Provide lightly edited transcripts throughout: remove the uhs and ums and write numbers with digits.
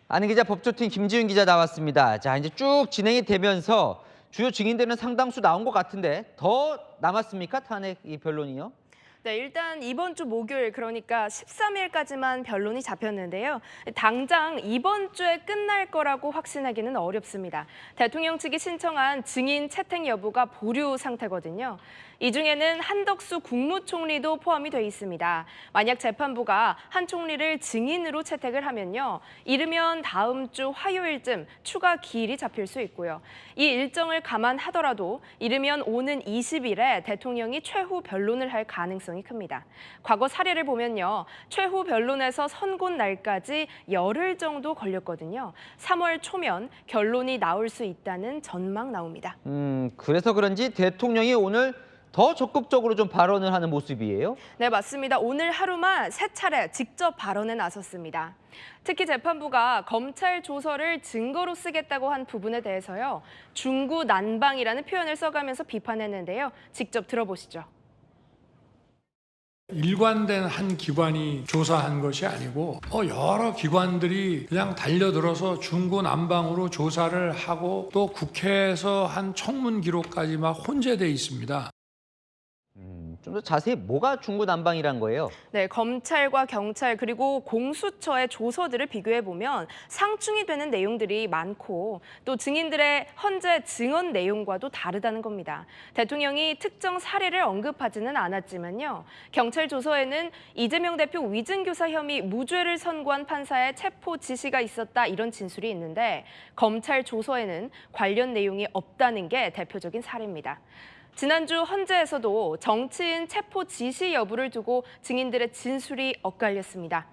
아는 기자 법조팀 김지윤 기자 나왔습니다. 자, 이제 쭉 진행이 되면서 주요 증인들은 상당수 나온 것 같은데 더 남았습니까? 탄핵 이 변론이요? 네, 일단 이번 주 목요일 그러니까 13일까지만 변론이 잡혔는데요. 당장 이번 주에 끝날 거라고 확신하기는 어렵습니다. 대통령 측이 신청한 증인 채택 여부가 보류 상태거든요. 이 중에는 한덕수 국무총리도 포함이 돼 있습니다. 만약 재판부가 한 총리를 증인으로 채택을 하면요. 이르면 다음 주 화요일쯤 추가 기일이 잡힐 수 있고요. 이 일정을 감안하더라도 이르면 오는 20일에 대통령이 최후 변론을 할 가능성이 큽니다. 과거 사례를 보면요. 최후 변론에서 선고 날까지 열흘 정도 걸렸거든요. 3월 초면 결론이 나올 수 있다는 전망 나옵니다. 그래서 그런지 대통령이 오늘 더 적극적으로 좀 발언을 하는 모습이에요? 네, 맞습니다. 오늘 하루만 3차례 직접 발언에 나섰습니다. 특히 재판부가 검찰 조서를 증거로 쓰겠다고 한 부분에 대해서요. 중구난방이라는 표현을 써가면서 비판했는데요. 직접 들어보시죠. 일관된 한 기관이 조사한 것이 아니고 여러 기관들이 그냥 달려들어서 중구난방으로 조사를 하고 또 국회에서 한 청문 기록까지 막 혼재돼 있습니다. 좀 더 자세히 뭐가 중구난방이란 거예요? 네, 검찰과 경찰 그리고 공수처의 조서들을 비교해 보면 상충이 되는 내용들이 많고 또 증인들의 헌재 증언 내용과도 다르다는 겁니다. 대통령이 특정 사례를 언급하지는 않았지만요. 경찰 조서에는 이재명 대표 위증교사 혐의 무죄를 선고한 판사의 체포 지시가 있었다 이런 진술이 있는데 검찰 조서에는 관련 내용이 없다는 게 대표적인 사례입니다. 지난주 헌재에서도 정치인 체포 지시 여부를 두고 증인들의 진술이 엇갈렸습니다.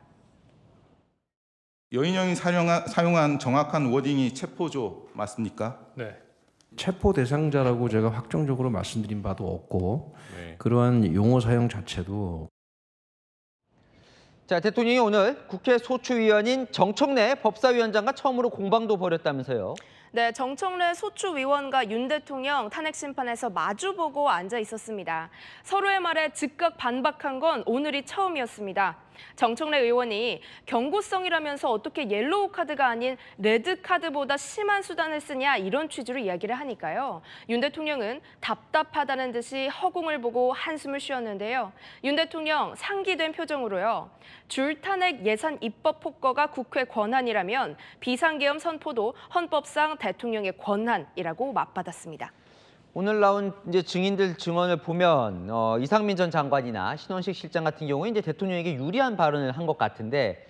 여인영이 사용한 정확한 워딩이 체포조 맞습니까? 네. 체포 대상자라고 제가 확정적으로 말씀드린 바도 없고 그러한 용어 사용 자체도 자, 대통령이 오늘 국회 소추위원인 정청래 법사위원장과 처음으로 공방도 벌였다면서요? 네, 정청래 소추위원과 윤 대통령 탄핵 심판에서 마주보고 앉아 있었습니다. 서로의 말에 즉각 반박한 건 오늘이 처음이었습니다. 정청래 의원이 경고성이라면서 어떻게 옐로우 카드가 아닌 레드 카드보다 심한 수단을 쓰냐 이런 취지로 이야기를 하니까요. 윤 대통령은 답답하다는 듯이 허공을 보고 한숨을 쉬었는데요. 윤 대통령 상기된 표정으로요. 줄탄핵 예산 입법 폭거가 국회 권한이라면 비상계엄 선포도 헌법상 대통령의 권한이라고 맞받았습니다. 오늘 나온 이제 증인들 증언을 보면 이상민 전 장관이나 신원식 실장 같은 경우에 이제 대통령에게 유리한 발언을 한 것 같은데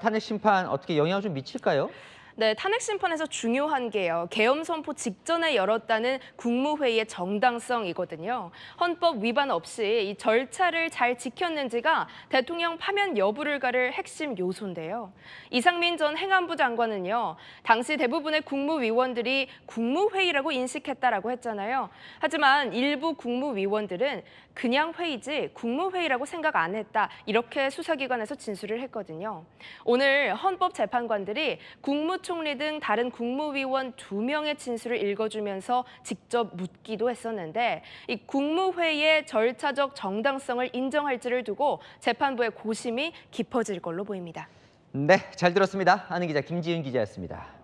탄핵 심판 어떻게 영향을 좀 미칠까요? 네, 탄핵 심판에서 중요한 게요. 계엄 선포 직전에 열었다는 국무회의의 정당성이거든요. 헌법 위반 없이 이 절차를 잘 지켰는지가 대통령 파면 여부를 가를 핵심 요소인데요. 이상민 전 행안부 장관은요. 당시 대부분의 국무위원들이 국무회의라고 인식했다라고 했잖아요. 하지만 일부 국무위원들은 그냥 회의지 국무회의라고 생각 안 했다. 이렇게 수사기관에서 진술을 했거든요. 오늘 헌법재판관들이 국무총리 등 다른 국무위원 2명의 진술을 읽어주면서 직접 묻기도 했었는데 이 국무회의의 절차적 정당성을 인정할지를 두고 재판부의 고심이 깊어질 걸로 보입니다. 네, 잘 들었습니다. 아는 기자 김지윤 기자였습니다.